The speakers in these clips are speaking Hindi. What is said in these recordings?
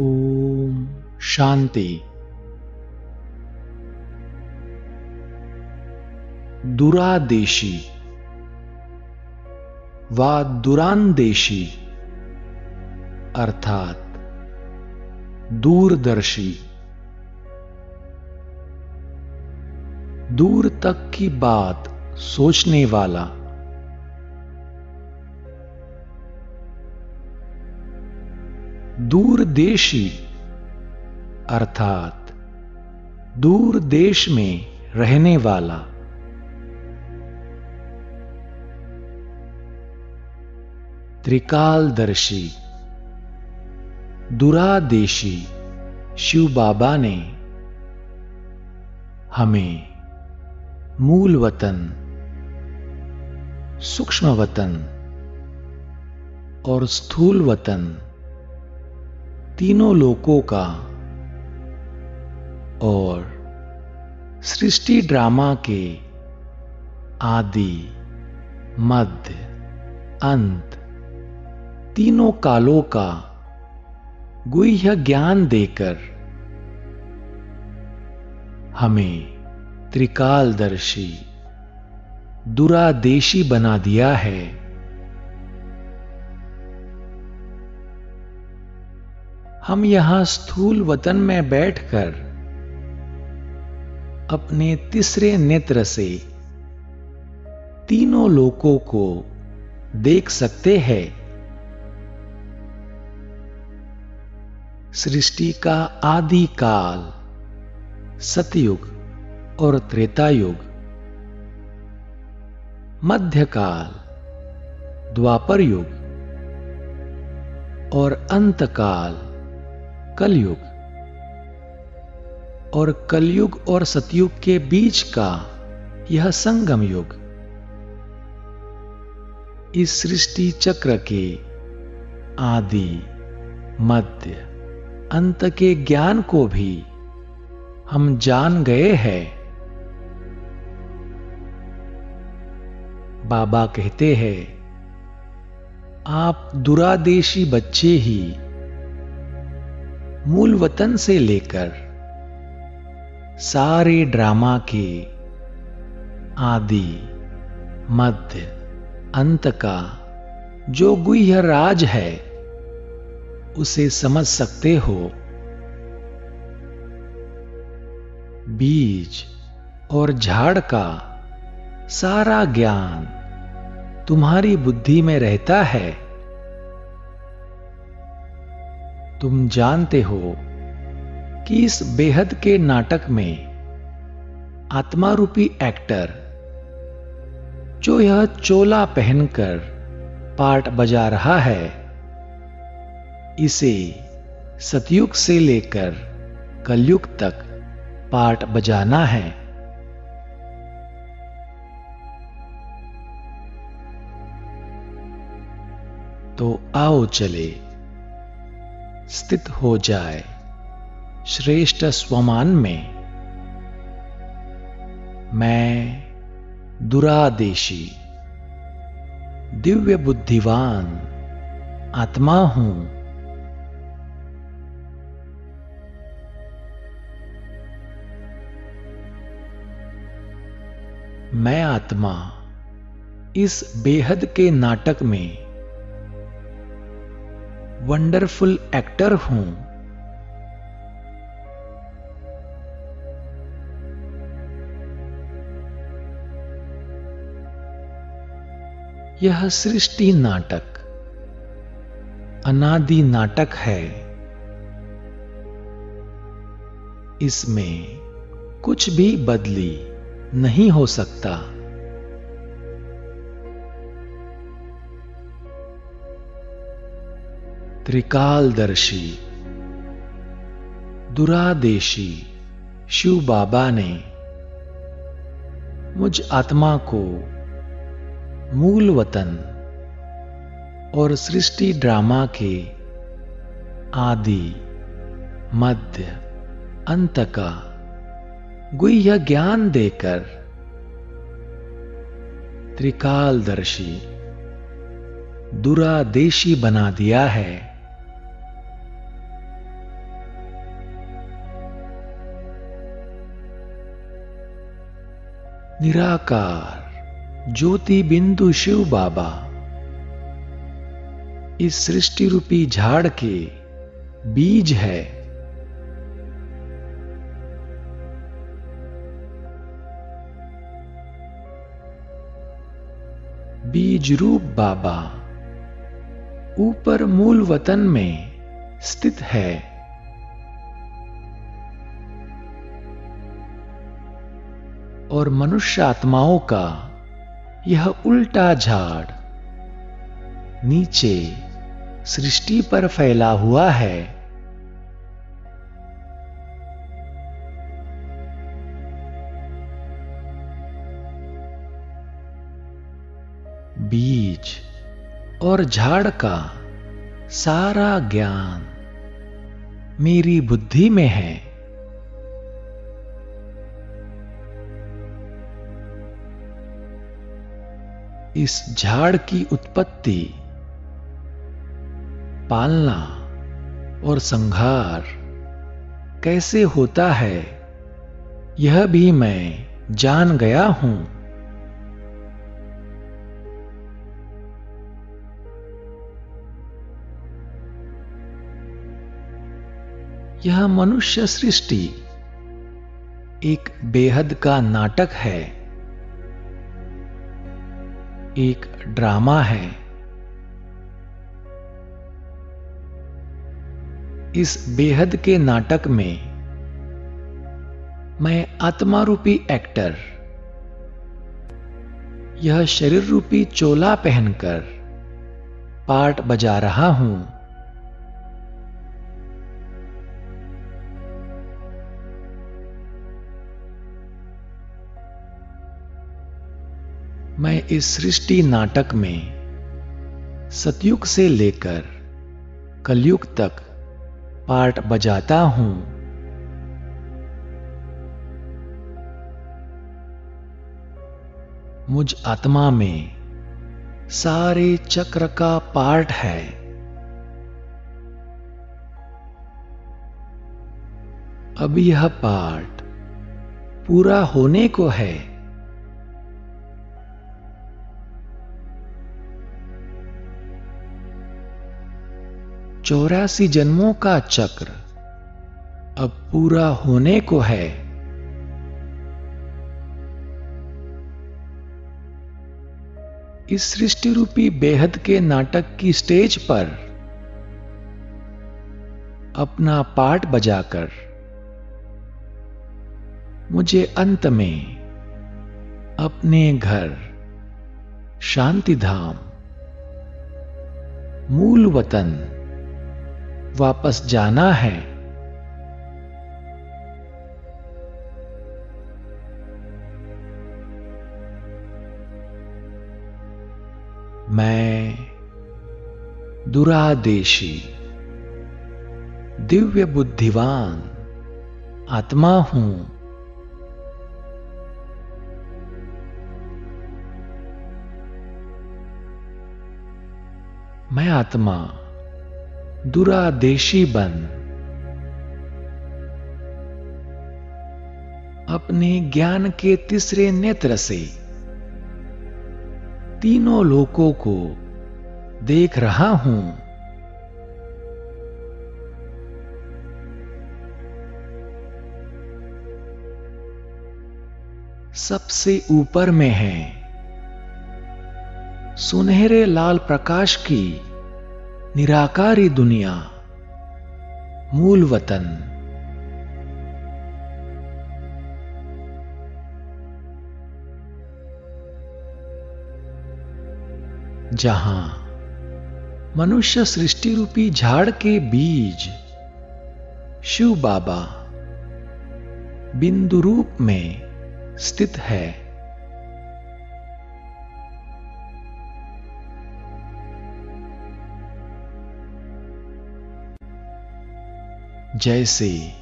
ओम शांति। दुरादेशी व दुरांदेशी अर्थात दूरदर्शी, दूर तक की बात सोचने वाला। दूरदेशी अर्थात दूर देश में रहने वाला। त्रिकालदर्शी दुरादेशी शिव बाबा ने हमें मूल वतन, सूक्ष्म वतन और स्थूल वतन तीनों लोकों का और सृष्टि ड्रामा के आदि, मध्य, अंत तीनों कालों का गुह्य ज्ञान देकर हमें त्रिकालदर्शी दुरादेशी बना दिया है। हम यहां स्थूल वतन में बैठकर अपने तीसरे नेत्र से तीनों लोकों को देख सकते हैं। सृष्टि का आदि काल सतयुग और त्रेता युग, मध्यकाल द्वापर युग और अंतकाल कलयुग, और कलयुग और सतयुग के बीच का यह संगम युग इस सृष्टि चक्र के आदि, मध्य, अंत के ज्ञान को भी हम जान गए हैं। बाबा कहते हैं, आप दुरादेशी बच्चे ही मूल वतन से लेकर सारे ड्रामा के आदि, मध्य, अंत का जो गुह्य राज है उसे समझ सकते हो। बीज और झाड़ का सारा ज्ञान तुम्हारी बुद्धि में रहता है। तुम जानते हो कि इस बेहद के नाटक में आत्मा रूपी एक्टर जो यह चोला पहनकर पार्ट बजा रहा है, इसे सतयुग से लेकर कलयुग तक पार्ट बजाना है। तो आओ चले स्थित हो जाए श्रेष्ठ स्वमान में। मैं दुरादेशी दिव्य बुद्धिवान आत्मा हूं। मैं आत्मा इस बेहद के नाटक में वंडरफुल एक्टर हूं। यह सृष्टि नाटक अनादि नाटक है। इसमें कुछ भी बदली नहीं हो सकता। त्रिकालदर्शी दुरादेशी शिव बाबा ने मुझ आत्मा को मूल वतन और सृष्टि ड्रामा के आदि, मध्य, अंत का गुह्य ज्ञान देकर त्रिकालदर्शी दुरादेशी बना दिया है। निराकार ज्योति बिंदु शिव बाबा इस सृष्टि रूपी झाड़ के बीज है। बीज रूप बाबा ऊपर मूल वतन में स्थित है। और मनुष्य आत्माओं का यह उल्टा झाड़ नीचे सृष्टि पर फैला हुआ है। बीज और झाड़ का सारा ज्ञान मेरी बुद्धि में है। इस झाड़ की उत्पत्ति, पालना और संहार कैसे होता है, यह भी मैं जान गया हूं। यह मनुष्य सृष्टि एक बेहद का नाटक है, एक ड्रामा है। इस बेहद के नाटक में मैं आत्मा रूपी एक्टर यह शरीर रूपी चोला पहनकर पार्ट बजा रहा हूं। मैं इस सृष्टि नाटक में सतयुग से लेकर कलयुग तक पार्ट बजाता हूं। मुझ आत्मा में सारे चक्र का पार्ट है। अब यह पार्ट पूरा होने को है। 84 जन्मों का चक्र अब पूरा होने को है। इस सृष्टि रूपी बेहद के नाटक की स्टेज पर अपना पार्ट बजाकर मुझे अंत में अपने घर शांति धाम मूल वतन वापस जाना है। मैं दुरादेशी दिव्य बुद्धिवान आत्मा हूं। मैं आत्मा दुरादेशी बन अपने ज्ञान के तीसरे नेत्र से तीनों लोकों को देख रहा हूं। सबसे ऊपर में है सुनहरे लाल प्रकाश की निराकारी दुनिया मूल वतन। जहां मनुष्य सृष्टि रूपी झाड़ के बीज शिव बाबा बिंदु रूप में स्थित है। जैसे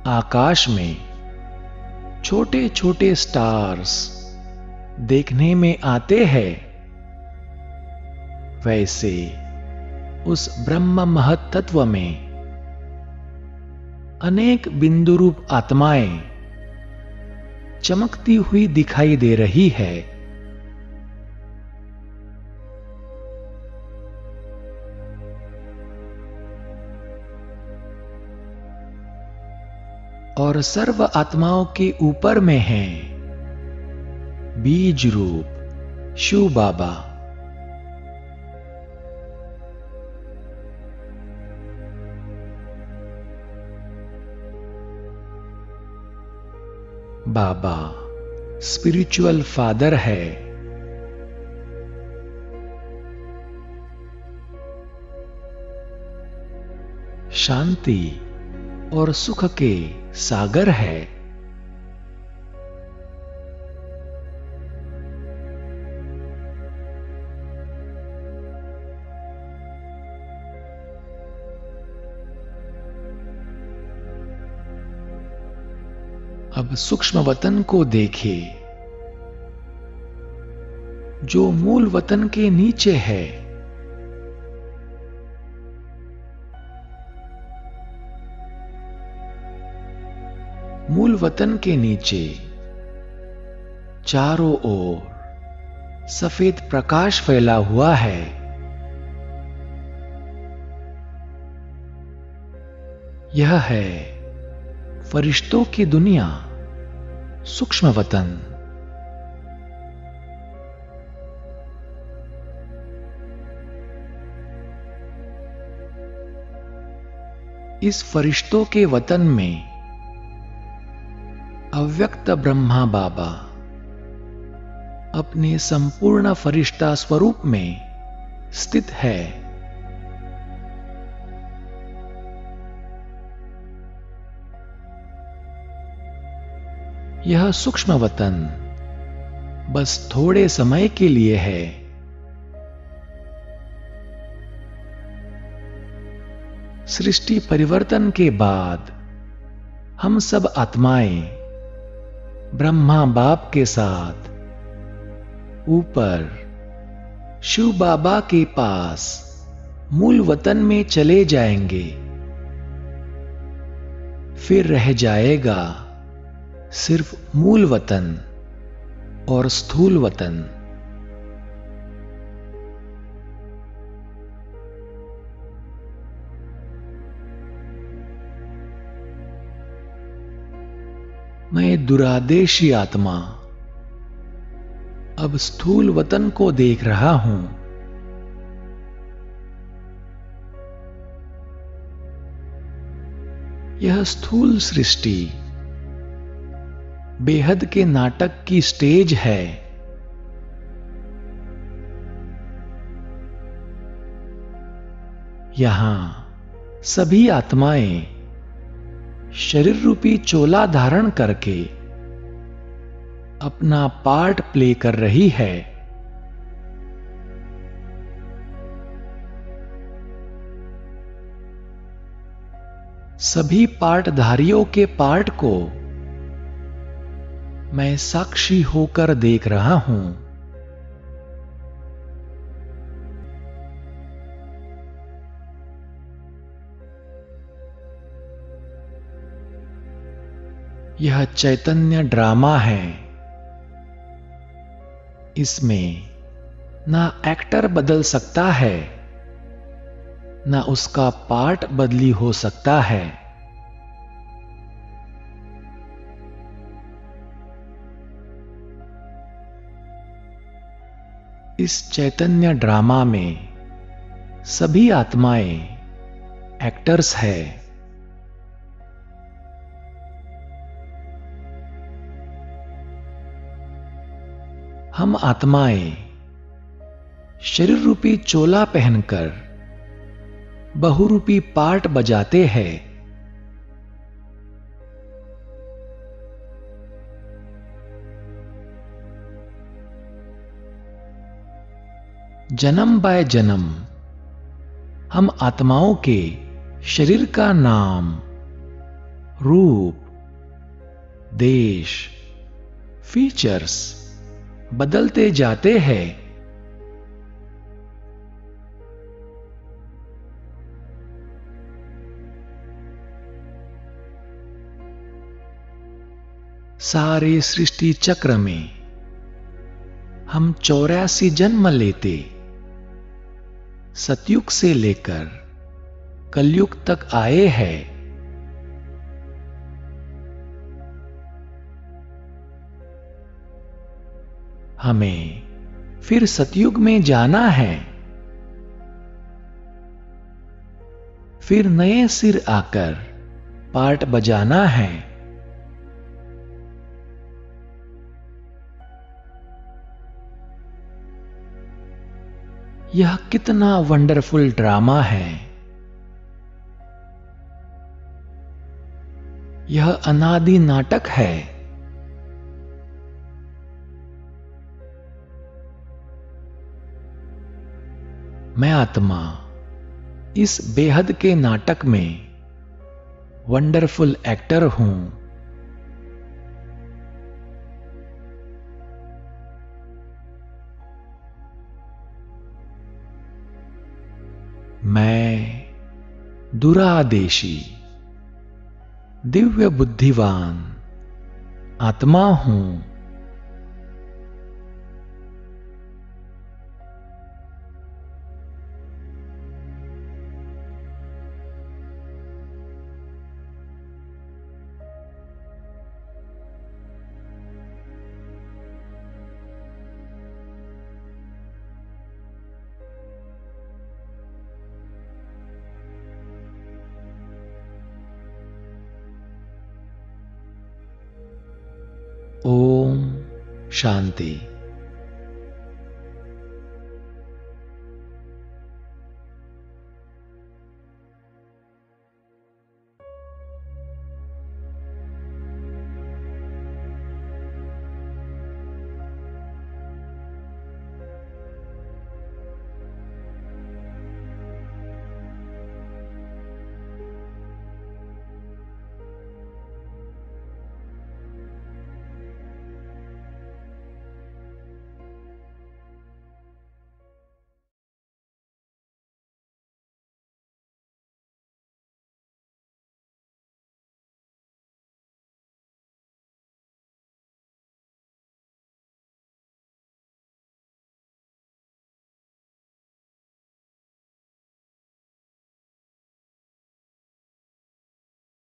आकाश में छोटे छोटे स्टार्स देखने में आते हैं, वैसे उस ब्रह्म महत्त्व में अनेक बिंदु रूप आत्माएं चमकती हुई दिखाई दे रही है। और सर्व आत्माओं के ऊपर में है बीज रूप शिव बाबा। बाबा स्पिरिचुअल फादर है। शांति और सुख के सागर है। अब सूक्ष्म वतन को देखे जो मूल वतन के नीचे है। मूल वतन के नीचे चारों ओर सफेद प्रकाश फैला हुआ है। यह है फरिश्तों की दुनिया, सूक्ष्म वतन। इस फरिश्तों के वतन में अव्यक्त ब्रह्मा बाबा अपने संपूर्ण फरिश्ता स्वरूप में स्थित है। यह सूक्ष्म वतन बस थोड़े समय के लिए है। सृष्टि परिवर्तन के बाद हम सब आत्माएं ब्रह्मा बाप के साथ ऊपर शिव बाबा के पास मूल वतन में चले जाएंगे। फिर रह जाएगा सिर्फ मूल वतन और स्थूल वतन। मैं दुरादेशी आत्मा अब स्थूल वतन को देख रहा हूं। यह स्थूल सृष्टि बेहद के नाटक की स्टेज है। यहां सभी आत्माएं शरीर रूपी चोला धारण करके अपना पार्ट प्ले कर रही है। सभी पार्टधारियों के पार्ट को मैं साक्षी होकर देख रहा हूं। यह चैतन्य ड्रामा है। इसमें ना एक्टर बदल सकता है, ना उसका पार्ट बदली हो सकता है। इस चैतन्य ड्रामा में सभी आत्माएं एक्टर्स है। हम आत्माएं शरीर रूपी चोला पहनकर बहुरूपी पार्ट बजाते हैं। जन्म बाय जन्म हम आत्माओं के शरीर का नाम, रूप, देश, फीचर्स बदलते जाते हैं। सारे सृष्टि चक्र में हम 84 जन्म लेते सतयुग से लेकर कलयुग तक आए हैं। हमें फिर सतयुग में जाना है, फिर नए सिर आकर पार्ट बजाना है। यह कितना वंडरफुल ड्रामा है। यह अनादि नाटक है। मैं आत्मा इस बेहद के नाटक में वंडरफुल एक्टर हूं। मैं दुरादेशी दिव्य बुद्धिवान आत्मा हूं। ओम शांति।